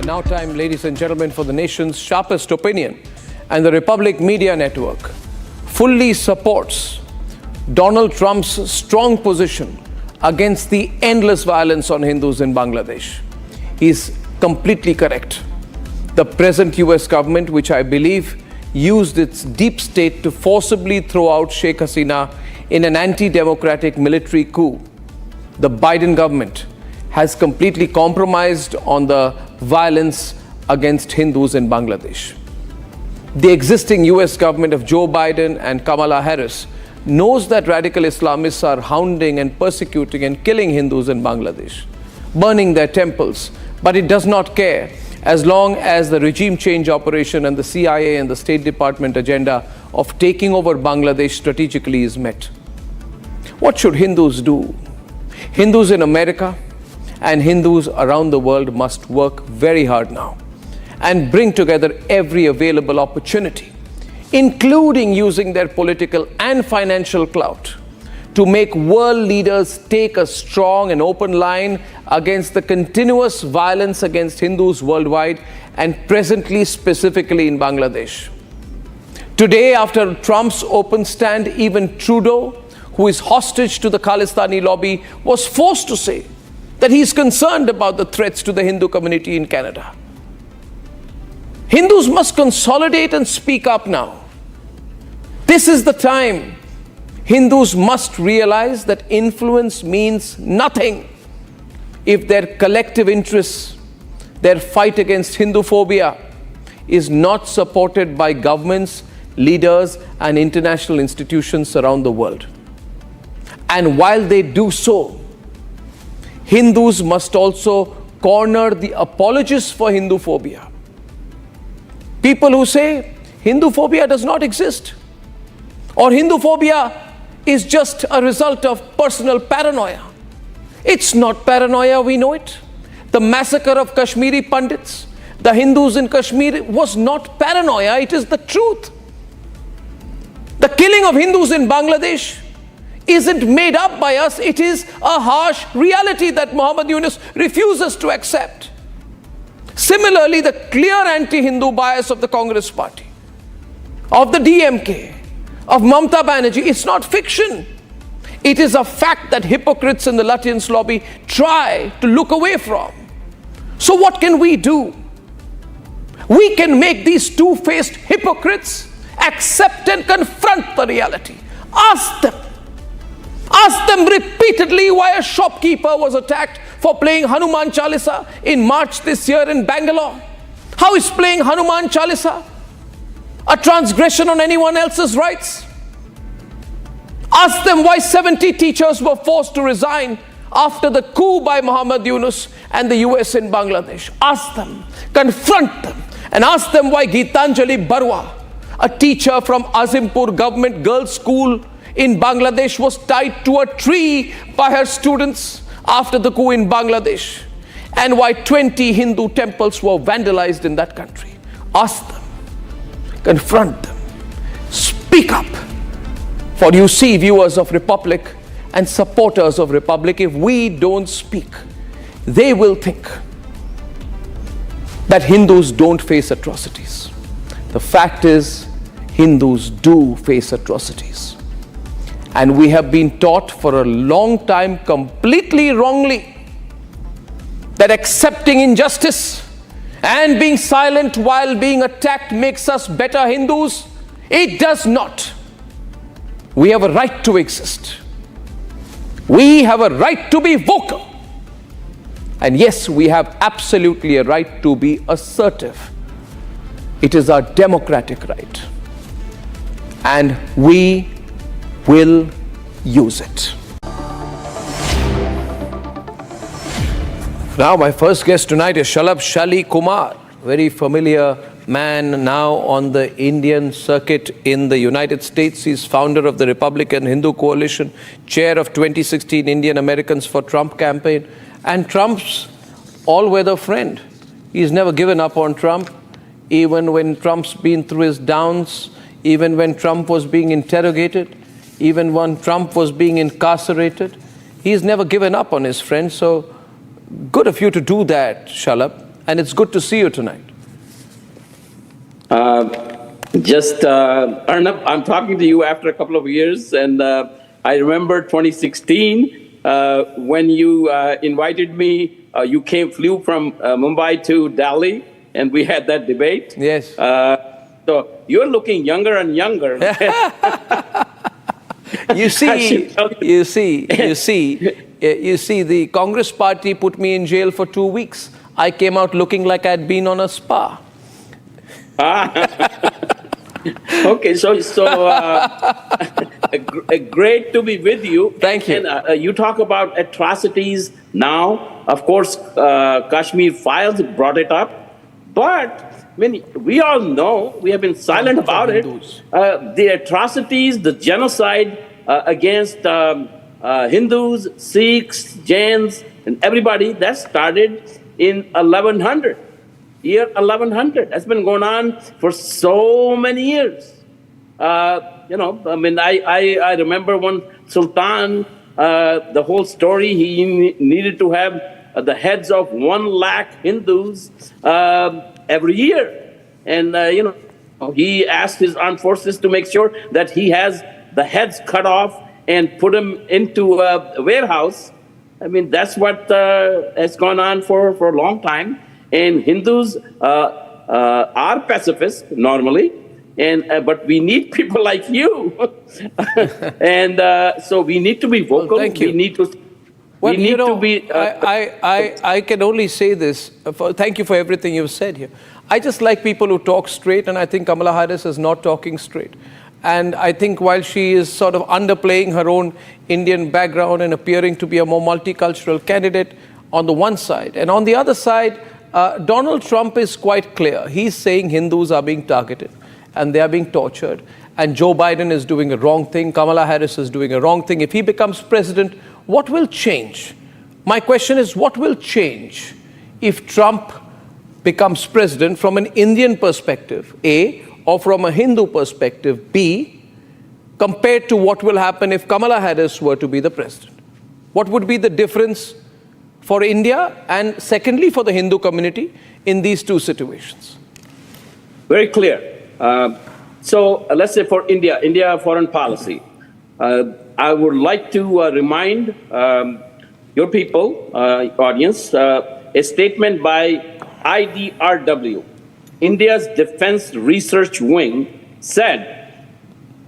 Now time, ladies and gentlemen, for the nation's sharpest opinion. And the Republic Media Network fully supports Donald Trump's strong position against the endless violence on Hindus in Bangladesh. He's completely correct. The present US government, which I believe used its deep state to forcibly throw out Sheikh Hasina in an anti-democratic military coup, the Biden government has completely compromised on the violence against Hindus in Bangladesh. The existing US government of Joe Biden and Kamala Harris knows that radical Islamists are hounding and persecuting and killing Hindus in Bangladesh, burning their temples, but it does not care as long as the regime change operation and the CIA and the State Department agenda of taking over Bangladesh strategically is met. What should Hindus do? Hindus in America and Hindus around the world must work very hard now and bring together every available opportunity, including using their political and financial clout, to make world leaders take a strong and open line against the continuous violence against Hindus worldwide and presently specifically in Bangladesh. Today, after Trump's open stand, even Trudeau, who is hostage to the Khalistani lobby, was forced to say that he is concerned about the threats to the Hindu community in Canada. Hindus must consolidate and speak up now. This is the time. Hindus must realize that influence means nothing if their collective interests, their fight against Hinduphobia, is not supported by governments, leaders, and international institutions around the world. And while they do so, Hindus must also corner the apologists for Hinduphobia. People who say Hinduphobia does not exist, or Hinduphobia is just a result of personal paranoia. It's not paranoia, we know it. The massacre of Kashmiri Pandits, the Hindus in Kashmir, was not paranoia, it is the truth. The killing of Hindus in Bangladesh isn't made up by us, it is a harsh reality that Muhammad Yunus refuses to accept. Similarly, the clear anti-Hindu bias of the Congress Party, of the DMK, of Mamata Banerjee, it's not fiction. It is a fact that hypocrites in the Lutyens lobby try to look away from. So what can we do? We can make these two-faced hypocrites accept and confront the reality. Ask them repeatedly why a shopkeeper was attacked for playing Hanuman Chalisa in March this year in Bangalore. How is playing Hanuman Chalisa a transgression on anyone else's rights? Ask them why 70 teachers were forced to resign after the coup by Muhammad Yunus and the US in Bangladesh. Ask them, confront them, and ask them why Geetanjali Barua, a teacher from Azimpur Government Girls' School in Bangladesh, was tied to a tree by her students after the coup in Bangladesh, and why 20 Hindu temples were vandalized in that country. Ask them, confront them, speak up. For you see, viewers of Republic and supporters of Republic, if we don't speak, they will think that Hindus don't face atrocities. The fact is, Hindus do face atrocities. And we have been taught for a long time, completely wrongly, that accepting injustice and being silent while being attacked makes us better Hindus. It does not. We have a right to exist. We have a right to be vocal. And yes, we have absolutely a right to be assertive. It is our democratic right. And we will use it. Now, my first guest tonight is Shalabh Shali Kumar, very familiar man now on the Indian circuit in the United States. He's founder of the Republican Hindu Coalition, chair of 2016 Indian Americans for Trump campaign, and Trump's all-weather friend. He's never given up on Trump, even when Trump's been through his downs, even when Trump was being interrogated, even when Trump was being incarcerated. He's never given up on his friend. So good of you to do that, Shalabh. And it's good to see you tonight. Arnab, I'm talking to you after a couple of years, and I remember 2016 when you invited me. You flew from Mumbai to Delhi, and we had that debate. Yes. So you're looking younger and younger. You see, the Congress party put me in jail for 2 weeks. I came out looking like I'd been on a spa. Okay, so great to be with you. Thank you. And you talk about atrocities now. Of course, Kashmir Files brought it up, but we all know, we have been silent about it. The atrocities, the genocide against Hindus, Sikhs, Jains, and everybody, that started in 1100. Year 1100. That's been going on for so many years. I remember when Sultan, the whole story, he needed to have the heads of 1 lakh Hindus every year. And, he asked his armed forces to make sure that he has the heads cut off and put them into a warehouse. I mean, that's what has gone on for a long time. And Hindus are pacifists normally, but we need people like you. And so we need to be vocal. Well, thank you. We need to. I can only say this. Thank you for everything you've said here. I just like people who talk straight, and I think Kamala Harris is not talking straight. And I think while she is sort of underplaying her own Indian background and appearing to be a more multicultural candidate on the one side, and on the other side, Donald Trump is quite clear. He's saying Hindus are being targeted and they are being tortured. And Joe Biden is doing a wrong thing. Kamala Harris is doing a wrong thing. If he becomes president, what will change? My question is, what will change if Trump becomes president from an Indian perspective, A, or from a Hindu perspective, B, compared to what will happen if Kamala Harris were to be the president? What would be the difference for India and secondly for the Hindu community in these two situations? Very clear. So let's say for India foreign policy, I would like to remind your people, audience, a statement by IDRW, India's Defense Research Wing, said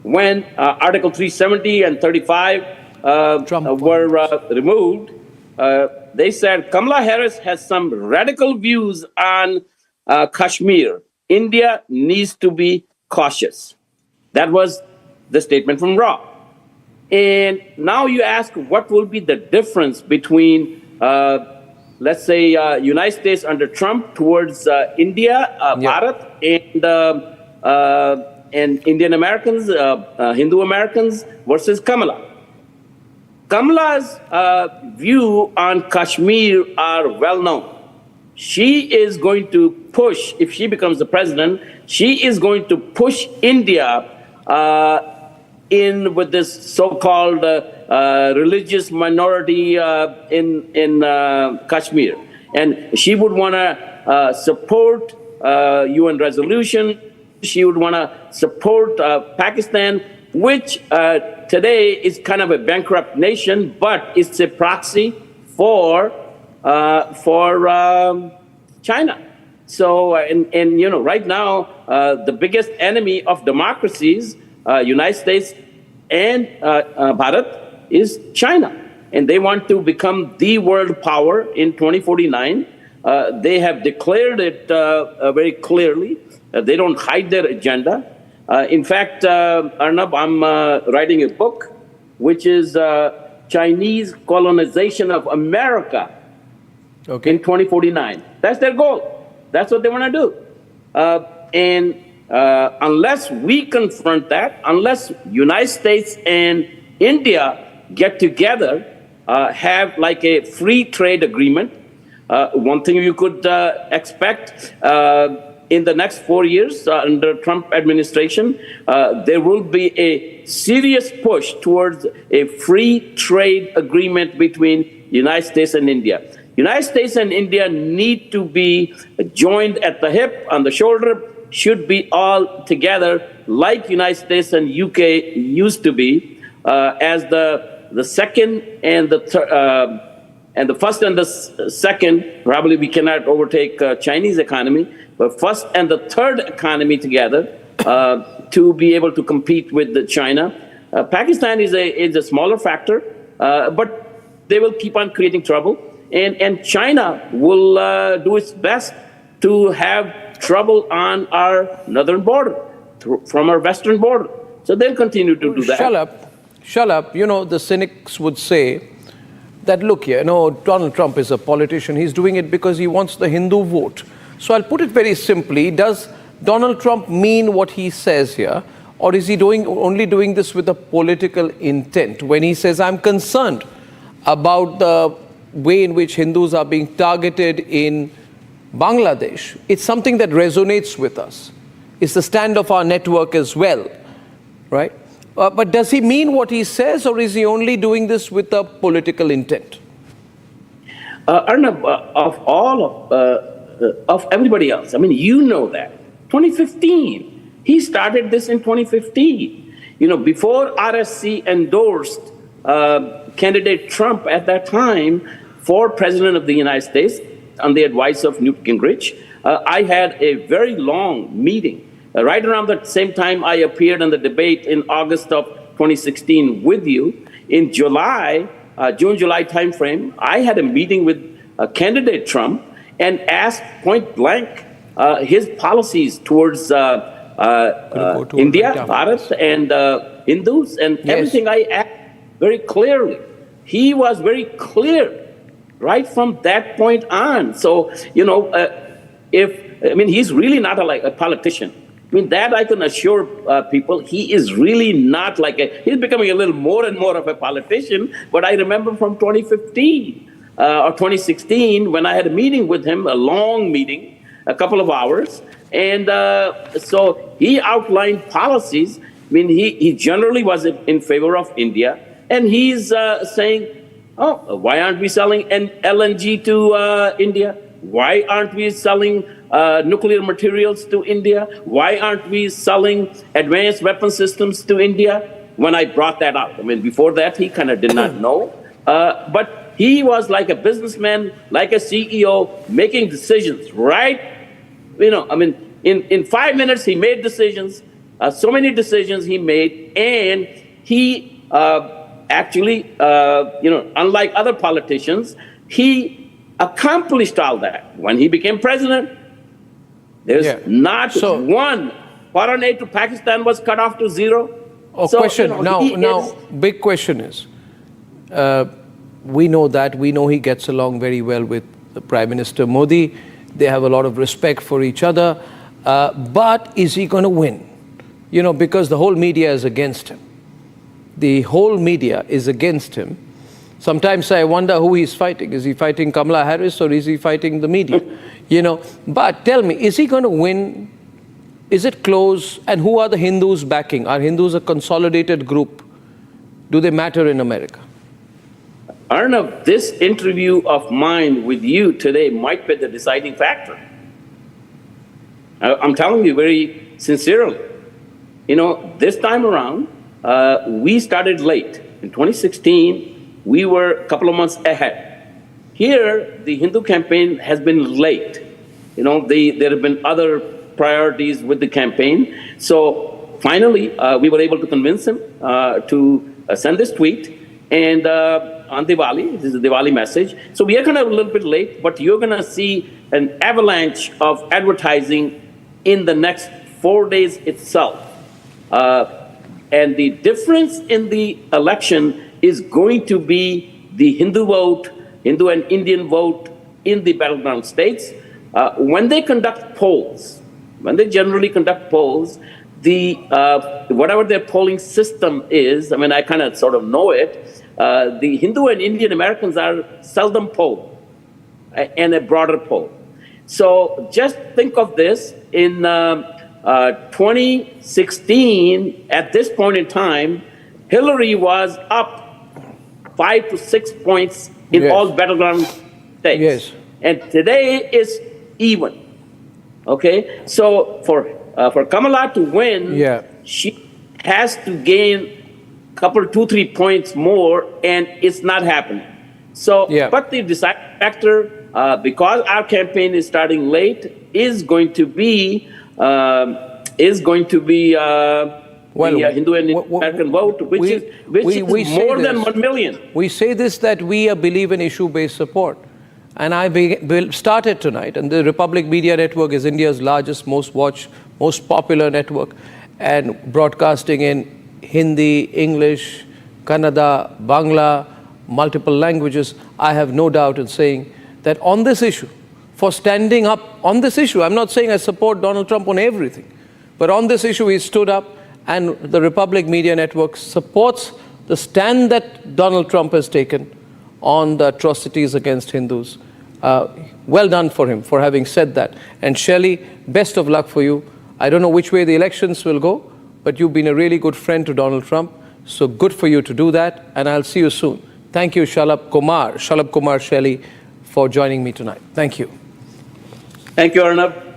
when Article 370 and 35 were removed, they said Kamala Harris has some radical views on Kashmir. India needs to be cautious. That was the statement from RAW. And now you ask, what will be the difference between, let's say, United States under Trump towards India, Bharat, and Indian Americans, Hindu Americans versus Kamala. Kamala's view on Kashmir are well known. She is going to push, if she becomes the president, she is going to push India in with this so-called religious minority in Kashmir. And she would want to support UN resolution. She would want to support Pakistan, which today is kind of a bankrupt nation, but it's a proxy for China. So, right now, the biggest enemy of democracies, United States and Bharat, is China. And they want to become the world power in 2049. They have declared it very clearly. They don't hide their agenda. In fact, Arnab, I'm writing a book, which is Chinese colonization of America in 2049. That's their goal. That's what they want to do. And unless we confront that, unless United States and India get together, have like a free trade agreement, one thing you could expect in the next 4 years under Trump administration, there will be a serious push towards a free trade agreement between United States and India. United States and India need to be joined at the hip, on the shoulder, should be all together like United States and UK used to be, as the second and the first and the second. Probably we cannot overtake Chinese economy, but first and the third economy together to be able to compete with China. Pakistan is a smaller factor, but they will keep on creating trouble, and China will do its best to have trouble on our northern border, from our western border. So they'll continue to do that. Shut up. You know, the cynics would say that, look here, no, Donald Trump is a politician. He's doing it because he wants the Hindu vote. So I'll put it very simply. Does Donald Trump mean what he says here? Or is he only doing this with a political intent? When he says, I'm concerned about the way in which Hindus are being targeted in Bangladesh, it's something that resonates with us. It's the stand of our network as well, right? But does he mean what he says, or is he only doing this with a political intent? Arnab, of everybody else, I mean, you know that. 2015, he started this in 2015. You know, before RSC endorsed candidate Trump at that time for president of the United States on the advice of Newt Gingrich, I had a very long meeting. Right around the same time I appeared in the debate in August of 2016 with you. In July, June-July timeframe, I had a meeting with candidate Trump and asked point blank his policies towards India, Bharat, and Hindus, and everything I asked very clearly. He was very clear right from that point on. So, you know, he's really not a politician. I mean, that I can assure people, he is really not he's becoming a little more and more of a politician. But I remember from 2015 or 2016, when I had a meeting with him, a long meeting, a couple of hours. And so he outlined policies. I mean, he generally was in favor of India. And he's saying, oh, why aren't we selling LNG to India? Why aren't we selling nuclear materials to India? Why aren't we selling advanced weapon systems to India? When I brought that up, I mean, before that, he kind of did not know. But he was like a businessman, like a CEO, making decisions, right? You know, I mean, in 5 minutes, he made decisions, so many decisions he made, and he actually, unlike other politicians, he accomplished all that. When he became president, there's not one foreign aid to Pakistan was cut off to zero. So, question. Big question is, we know that. We know he gets along very well with the Prime Minister Modi. They have a lot of respect for each other. But is he going to win? You know, because the whole media is against him. The whole media is against him. Sometimes I wonder who he's fighting. Is he fighting Kamala Harris, or is he fighting the media? You know, but tell me, is he going to win? Is it close? And who are the Hindus backing? Are Hindus a consolidated group? Do they matter in America? Arnav, this interview of mine with you today might be the deciding factor. I'm telling you very sincerely. You know, this time around, we started late. In 2016, we were a couple of months ahead. Here, the Hindu campaign has been late. You know, there have been other priorities with the campaign. So finally, we were able to convince him to send this tweet. And on Diwali, this is a Diwali message. So we are kind of a little bit late, but you're going to see an avalanche of advertising in the next 4 days itself. And the difference in the election is going to be the Hindu vote, Hindu and Indian vote in the battleground states. When they conduct polls, when they generally conduct polls, whatever their polling system is, I mean, I kind of sort of know it, the Hindu and Indian Americans are seldom polled in a broader poll. So just think of this, in 2016, at this point in time, Hillary was up 5 to 6 points in all battleground States. Yes. And today is even. Okay, so for Kamala to win, Yeah. she has to gain couple, 2-3 points more, and it's not happening. So, Yeah. but the deciding factor, because our campaign is starting late, is going to be the Hindu and American vote, which is more than 1 million. We say this that we believe in issue-based support. And I started tonight, and the Republic Media Network is India's largest, most watched, most popular network, and broadcasting in Hindi, English, Kannada, Bangla, multiple languages. I have no doubt in saying that on this issue, for standing up on this issue, I'm not saying I support Donald Trump on everything, but on this issue he stood up, and the Republic Media Network supports the stand that Donald Trump has taken on the atrocities against Hindus. Well done for him for having said that. And Shelley, best of luck for you. I don't know which way the elections will go, but you've been a really good friend to Donald Trump. So good for you to do that. And I'll see you soon. Thank you, Shalabh Kumar Shelley, for joining me tonight. Thank you. Thank you, Arnab.